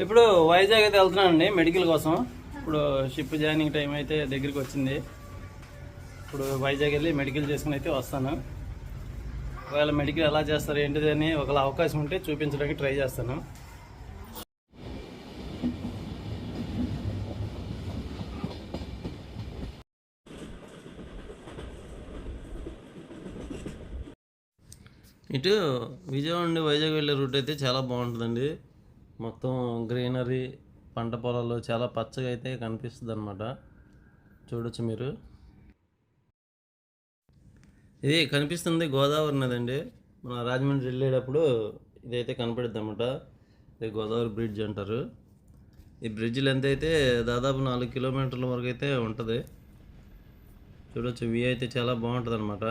ఇప్పుడు వైజాగ్ అయితే వెళ్తున్నానండి మెడికల్ కోసం. ఇప్పుడు షిప్ జాయినింగ్ టైం అయితే దగ్గరికి వచ్చింది. ఇప్పుడు వైజాగ్ వెళ్ళి మెడికల్ చేసుకుని అయితే వస్తాను. ఒకవేళ మెడికల్ ఎలా చేస్తారు ఏంటిది అని ఒకవేళ అవకాశం ఉంటే చూపించడానికి ట్రై చేస్తాను. ఇటు విజయవాడ నుండి వైజాగ్ వెళ్ళే రూట్ అయితే చాలా బాగుంటుందండి. మొత్తం గ్రీనరీ, పంట పొలాలు చాలా పచ్చగా అయితే కనిపిస్తుంది అనమాట. చూడొచ్చు మీరు. ఇది కనిపిస్తుంది గోదావరి నదండి. మన రాజమండ్రి వెళ్ళేటప్పుడు ఇదైతే కనపడుద్ది అనమాట. ఇది గోదావరి బ్రిడ్జ్ అంటారు. ఈ బ్రిడ్జ్ లెంత్ అయితే దాదాపు 4 కిలోమీటర్ల వరకు అయితే ఉంటుంది. చూడొచ్చు, వ్యూ అయితే చాలా బాగుంటుంది అనమాట.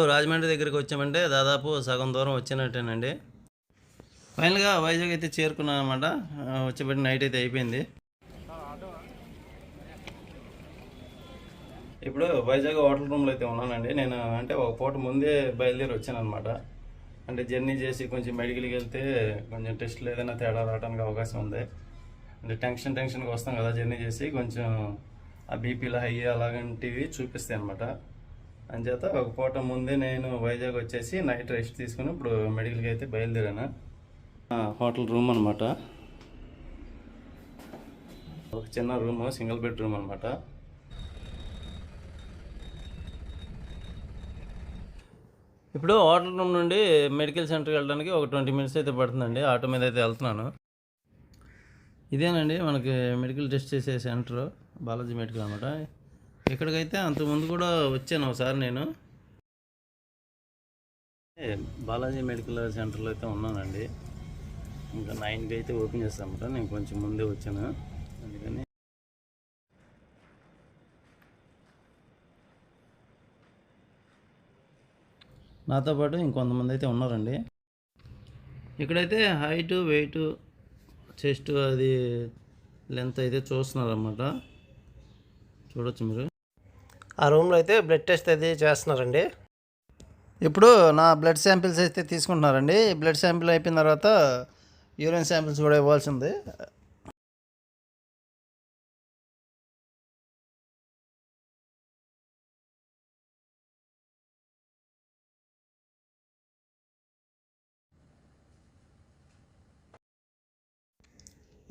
రాజమండ్రి దగ్గరికి వచ్చామంటే దాదాపు సగం దూరం వచ్చినట్టేనండి. ఫైనల్గా వైజాగ్ అయితే చేరుకున్నాను అనమాట. వచ్చేబట్టి నైట్ అయితే అయిపోయింది. ఇప్పుడు వైజాగ్ హోటల్ రూమ్లో అయితే ఉన్నానండి. నేను అంటే ఒక పూట ముందే బయలుదేరి వచ్చాను అనమాట. అంటే జర్నీ చేసి కొంచెం మెడికల్కి వెళ్తే కొంచెం టెస్ట్లు ఏదైనా తేడా రావడానికి అవకాశం ఉంది. అంటే టెన్షన్గా వస్తాం కదా జర్నీ చేసి, కొంచెం ఆ బీపీలు హై అలాంటివి చూపిస్తాయి అనమాట. అంచేత ఒక పూట ముందే నేను వైజాగ్ వచ్చేసి నైట్ రెస్ట్ తీసుకుని ఇప్పుడు మెడికల్కి అయితే బయలుదేరాను. హోటల్ రూమ్ అనమాట. ఒక చిన్న రూమ్, సింగిల్ బెడ్ రూమ్ అనమాట. ఇప్పుడు హోటల్ రూమ్ నుండి మెడికల్ సెంటర్కి వెళ్ళడానికి ఒక 20 మినిట్స్ అయితే పడుతుందండి. ఆటో మీద అయితే వెళ్తున్నాను. ఇదేనండి మనకి మెడికల్ టెస్ట్ చేసే సెంటర్, బాలాజీ మెడికల్ అనమాట. ఇక్కడికైతే అంతకుముందు కూడా వచ్చాను ఒకసారి. నేను బాలాజీ మెడికల్ సెంటర్లో అయితే ఉన్నానండి. ఇంకా 9కి అయితే ఓపెన్ చేస్తామన్నమాట. నేను కొంచెం ముందే వచ్చాను, అందుకని నాతో పాటు ఇంకొంతమంది అయితే ఉన్నారండి. ఇక్కడైతే హైట్, వెయిట్, చెస్ట్, అది లెంత్ అయితే చూస్తున్నారన్నమాట. చూడొచ్చు మీరు. ఆ రూమ్లో అయితే బ్లడ్ టెస్ట్ అయితే చేస్తున్నారండి. ఇప్పుడు నా బ్లడ్ శాంపిల్స్ అయితే తీసుకుంటున్నారండి. బ్లడ్ శాంపిల్ అయిపోయిన తర్వాత యూరిన్ శాంపిల్స్ కూడా ఇవ్వాల్సి ఉంది.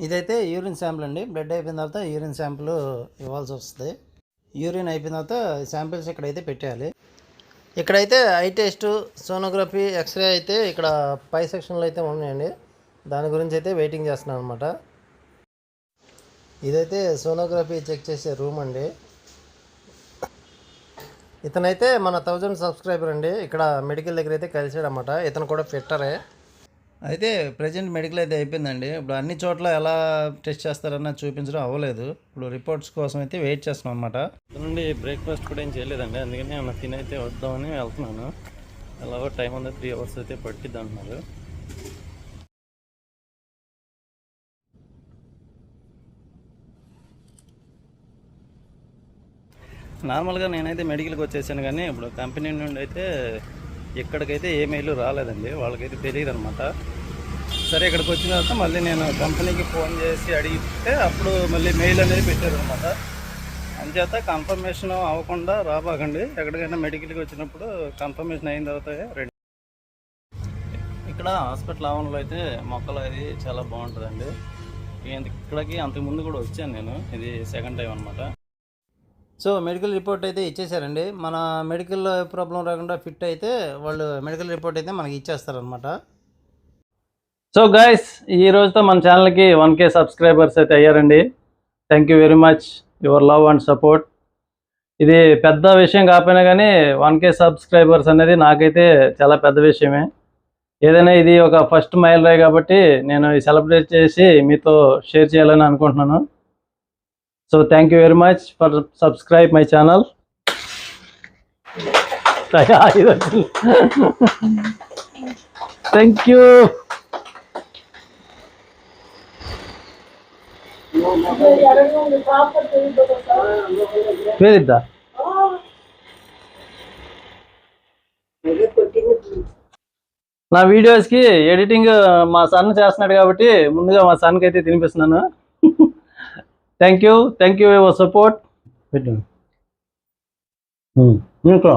ఇదైతే యూరిన్ శాంపిల్ అండి. బ్లడ్ అయిపోయిన తర్వాత యూరిన్ శాంపిల్ ఇవ్వాల్సి వస్తుంది. యూరిన్ అయిపోయిన తర్వాత శాంపిల్స్ ఇక్కడైతే పెట్టేయాలి. ఇక్కడైతే ఐ టెస్ట్, సోనోగ్రఫీ, ఎక్స్రే అయితే ఇక్కడ పై సెక్షన్లో అయితే ఉన్నాయండి. దాని గురించి అయితే వెయిటింగ్ చేస్తున్నాను అనమాట. ఇదైతే సోనోగ్రఫీ చెక్ చేసే రూమ్ అండి. ఇతనైతే మన 1000 సబ్స్క్రైబర్ అండి. ఇక్కడ మెడికల్ దగ్గర అయితే కలిసాడు అనమాట. ఇతను కూడా ఫిట్టరే. అయితే ప్రజెంట్ మెడికల్ అయితే అయిపోయిందండి. ఇప్పుడు అన్ని చోట్ల ఎలా టెస్ట్ చేస్తారన్న చూపించడం అవ్వలేదు. ఇప్పుడు రిపోర్ట్స్ కోసం అయితే వెయిట్ చేస్తున్నాం అనమాట. నుండి బ్రేక్ఫాస్ట్ కూడా ఏం చేయలేదండి, అందుకని ఏమన్నా తినైతే వద్దామని వెళ్తున్నాను. ఎలాగో టైం ఉంది, 3 అవర్స్ అయితే పట్టిద్ది అంటున్నారు. నార్మల్గా నేనైతే మెడికల్కి వచ్చేసాను, కానీ ఇప్పుడు కంపెనీ నుండి అయితే ఇక్కడికైతే ఏ మెయిల్ రాలేదండి. వాళ్ళకైతే తెలియదు అనమాట. సరే, ఇక్కడికి వచ్చిన తర్వాత మళ్ళీ నేను కంపెనీకి ఫోన్ చేసి అడిగితే అప్పుడు మళ్ళీ మెయిల్ అనేది పెట్టారు అనమాట. అంచేత కన్ఫర్మేషన్ అవ్వకుండా రాబాకండి. ఎక్కడికైనా మెడికల్కి వచ్చినప్పుడు కన్ఫర్మేషన్ అయిన తర్వాత రెడీ. ఇక్కడ హాస్పిటల్ ఆవరణలో అయితే మొక్కలు అది చాలా బాగుంటుందండి. ఇక్కడికి అంతకుముందు కూడా వచ్చాను నేను. ఇది సెకండ్ టైం అనమాట. సో మెడికల్ రిపోర్ట్ అయితే ఇచ్చేసారండి. మన మెడికల్ ప్రాబ్లం రాకుండా ఫిట్ అయితే వాళ్ళు మెడికల్ రిపోర్ట్ అయితే మనకి ఇచ్చేస్తారనమాట. సో గైస్, ఈ రోజుతో మన ఛానల్కి 1K సబ్స్క్రైబర్స్ అయితే అయ్యారండి. Thank you very much your love and support. ఇది పెద్ద విషయం కాకపోయినా కానీ 1K సబ్స్క్రైబర్స్ అనేది నాకైతే చాలా పెద్ద విషయమే. ఏదైనా ఇది ఒక ఫస్ట్ మైల్ రాయి కాబట్టి నేను సెలబ్రేట్ చేసి మీతో షేర్ చేయాలని అనుకుంటున్నాను. So thank you very much for subscribe my channel. ఇది వచ్చింది. Thank you. పేరిద్దా నా వీడియోస్కి ఎడిటింగ్ మా సన్ చేస్తున్నాడు కాబట్టి ముందుగా మా సన్కి అయితే తినిపిస్తున్నాను. Thank you your support. పెట్టు ఇంకా